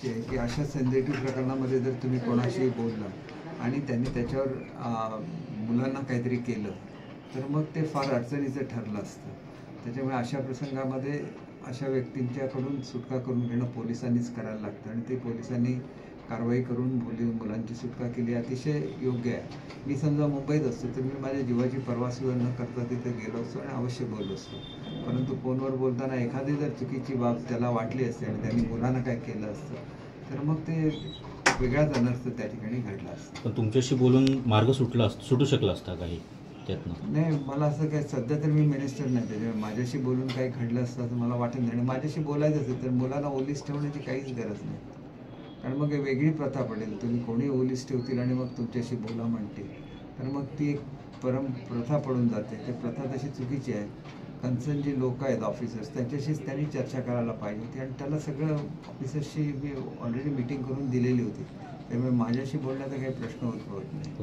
अशी आहे की अशा सेन्सिटिव्ह प्रकरणामध्ये जर तुम्ही कोणाशी बोलला आणि त्यांनी त्याच्यावर मुलांना काहीतरी केलं तर मग ते फार अडचणीचं ठरलं असतं. त्याच्यामुळे अशा प्रसंगामध्ये अशा व्यक्तींच्याकडून सुटका करून घेणं पोलिसांनीच करायला लागतं आणि ते पोलिसांनी कारवाई करून मुलांची सुटका केली अतिशय योग्य आहे. मी समजा मुंबईत असतो तर मी माझ्या जीवाची पर्वासुद्धा न करता तिथे गेलो असतो आणि अवश्य बोललो असतो. परंतु फोनवर बोलताना एखादी जर चुकीची बाब त्याला वाटली असते आणि त्यांनी मुलांना काय केलं असतं तर मग ते वेगळाच अनर्थ त्या ठिकाणी घडला असतं. पण तुमच्याशी बोलून मार्ग सुटू शकला असता काही त्यातनं? नाही, मला असं काय, सध्या तर मी मिनिस्टर नाही, त्याच्यामुळे माझ्याशी बोलून काही घडलं असतं असं मला वाटत नाही. आणि माझ्याशी बोलायचं असेल तर मुलांना ओलीस ठेवण्याची काहीच गरज नाही, कारण मग वेगळी प्रथा पडेल. तुम्ही कोणी ओलीस ठेवतील आणि मग तुमच्याशी बोला म्हणतील तर मग ती एक प्रथा पडून जाते. ती प्रथा तशी चुकीची आहे. कन्सर्न जी लोक आहेत ऑफिसर्स त्यांच्याशीच त्यांनी चर्चा करायला पाहिजे होती आणि त्याला सगळं ऑफिसर्सशी मी ऑलरेडी मीटिंग करून दिलेली होती. त्यामुळे माझ्याशी बोलण्याचा काही प्रश्न उद्भवत नाही.